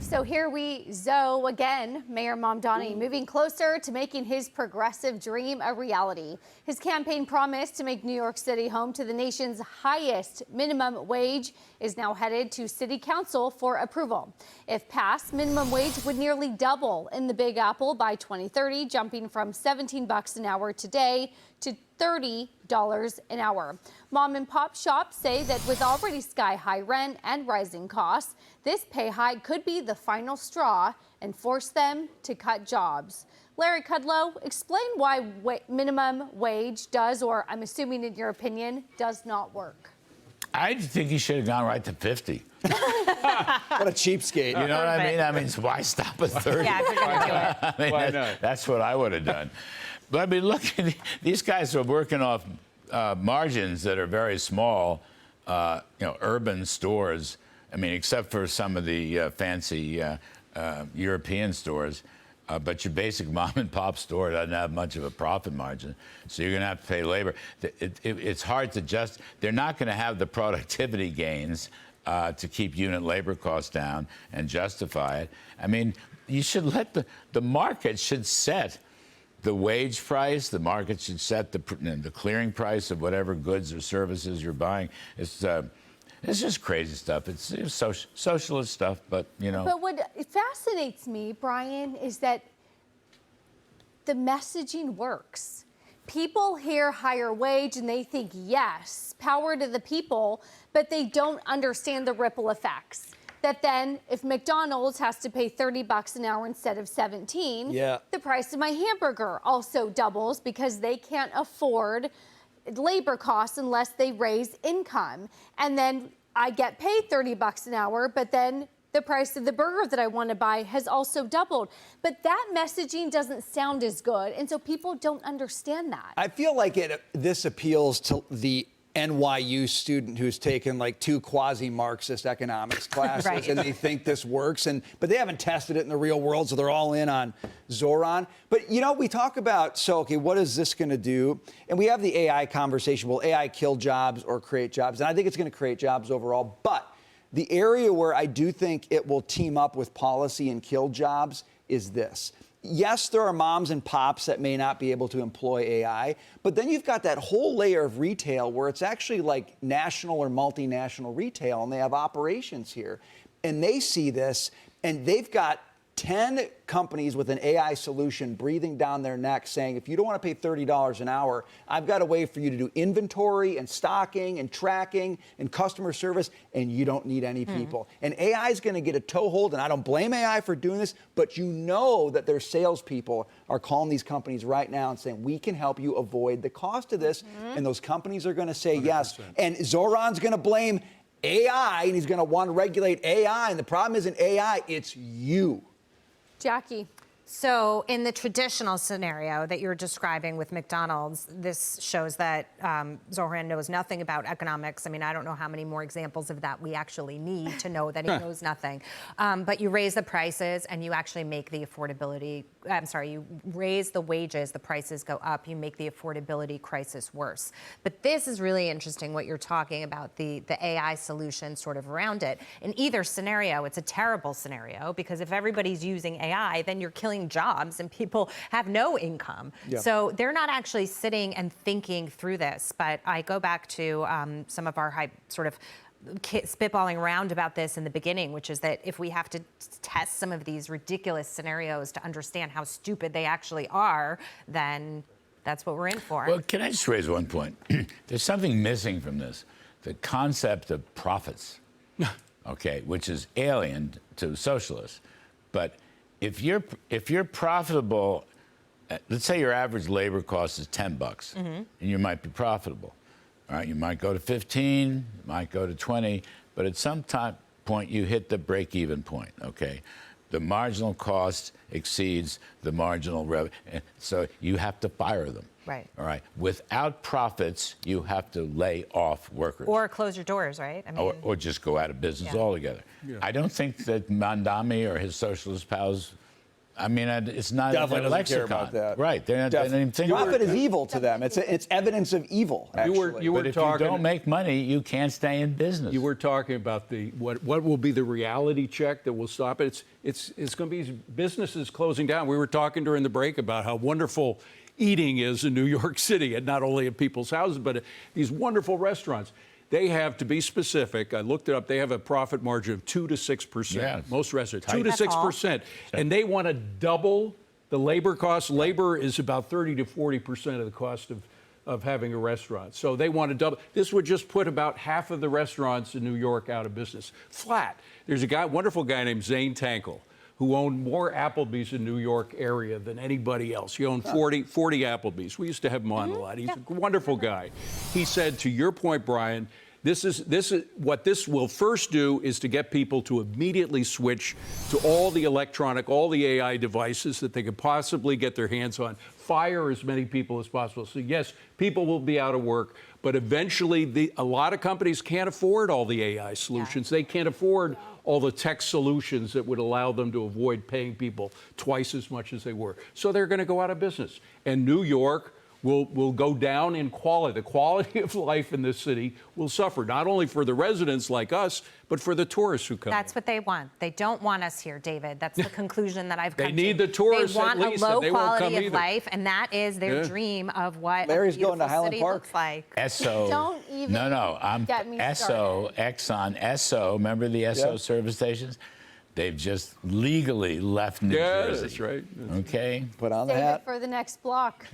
So here we zo again. Mayor Mamdani moving closer to making his progressive dream a reality. His campaign promise to make New York City home to the nation's highest minimum wage is now headed to City Council for approval. If passed, minimum wage would nearly double in the Big Apple by 2030, jumping from $17 an hour today to $30 an hour. Mom and pop shops say that with already sky-high rent and rising costs, this pay hike could be the final straw and force them to cut jobs. Larry Kudlow, explain why minimum wage does, or I'm assuming in your opinion, does not work. I think he should have gone right to 50. What a cheapskate. You know what I mean? Why stop at 30? Yeah, if you're going to do it. I mean, Why not? That's what I would have done. But I mean, look, these guys are working off margins that are very small, urban stores. I mean, except for some of the fancy European stores. But your basic mom and pop store doesn't have much of a profit margin. So you're going to have to pay labor. It's hard to just, they're not going to have the productivity gains to keep unit labor costs down and justify it. I mean, you should let the market should set the wage price. The market should set the clearing price of whatever goods or services you're buying. It's just crazy stuff. It's socialist stuff, but, you know. But what fascinates me, Brian, is that the messaging works. People hear higher wage and they think, yes, power to the people, but they don't understand the ripple effects. That then, if McDonald's has to pay $30 an hour instead of 17, the price of my hamburger also doubles because they can't afford labor costs unless they raise income. And then I get paid $30 an hour, but then the price of the burger that I want to buy has also doubled. But that messaging doesn't sound as good, and so people don't understand that. I feel like this appeals to the NYU student who's taken like 2 quasi-Marxist economics classes, right. And they think this works, but they haven't tested it in the real world, so they're all in on Zoran. But, you know, we talk about, so, okay, what is this going to do? And we have the AI conversation. Will AI kill jobs or create jobs? And I think it's going to create jobs overall. But the area where I do think it will team up with policy and kill jobs is this. Yes, there are moms and pops that may not be able to employ AI, but then you've got that whole layer of retail where it's actually like national or multinational retail, and they have operations here. And they see this, and they've got 10 companies with an AI solution breathing down their neck saying, if you don't want to pay $30 an hour, I've got a way for you to do inventory and stocking and tracking and customer service, and you don't need any people. And AI is going to get a toehold, and I don't blame AI for doing this, but you know that their salespeople are calling these companies right now and saying, we can help you avoid the cost of this. And those companies are going to say 100%. Yes. And Zoran's going to blame AI, and he's going to want to regulate AI. And the problem isn't AI, it's you. Jackie. So in the traditional scenario that you're describing with McDonald's, this shows that Zoran knows nothing about economics. I mean, I don't know how many more examples of that we actually need to know that he knows nothing. But you raise the prices and you actually make the affordability, you raise the wages, the prices go up, you make the affordability crisis worse. But this is really interesting what you're talking about, the AI solution sort of around it. In either scenario, it's a terrible scenario because if everybody's using AI, then you're killing jobs and people have no income. Yeah. So they're not actually sitting and thinking through this. But I go back to some of our sort of spitballing around about this in the beginning, which is that if we have to test some of these ridiculous scenarios to understand how stupid they actually are, then that's what we're in for. Well, can I just raise one point? There's something missing from this. The concept of profits, okay, which is alien to socialists. But if you're profitable, let's say your average labor cost is $10, and you might be profitable. All right, you might go to 15, you might go to 20, but at some point you hit the break-even point. Okay, the marginal cost exceeds the marginal revenue, so you have to fire them. Right. All right. Without profits, you have to lay off workers. Or close your doors, right? I mean, or just go out of business altogether. Yeah. I don't think that Mamdani or his socialist pals I mean, it's not Definitely in their doesn't care lexicon. about that. Right. They don't even think about Profit that. is evil to them. It's evidence of evil, actually. You were But if talking, you don't make money, you can't stay in business. You were talking about what will be the reality check that will stop it. It's going to be businesses closing down. We were talking during the break about how wonderful eating is in New York City, and not only in people's houses, but at these wonderful restaurants. They have, to be specific, I looked it up, they have a profit margin of 2 to 6%. Yes. Most restaurants, Tight. 2 to That's all. 6%. And they want to double the labor costs. Labor is about 30 to 40% of the cost of having a restaurant. So they want to double. This would just put about half of the restaurants in New York out of business. Flat. There's a wonderful guy named Zane Tankel, who owned more Applebee's in New York area than anybody else. He owned 40 Applebee's. We used to have him on a lot. He's a wonderful guy. He said, to your point, Brian, this is what this will first do is to get people to immediately switch to all the electronic, all the AI devices that they could possibly get their hands on. Fire as many people as possible. So yes, people will be out of work, but eventually a lot of companies can't afford all the AI solutions. They can't afford all the tech solutions that would allow them to avoid paying people twice as much as they were. So they're going to go out of business. And New York will go down in quality. The quality of life in this city will suffer, not only for the residents like us, but for the tourists who come. That's what they want. They don't want us here, David. That's the conclusion that I've come They to. need the tourists They want at least, a low and they won't come quality of either. life, and that is their dream of what Larry's a going to beautiful Highland city Park. looks like. Esso. Don't even No, I'm get me Esso, started. Exxon, Esso. Remember the Esso Yeah. service stations? They've just legally left New Yeah, Jersey. that's right. Okay. Put on the Save hat. it for the next block.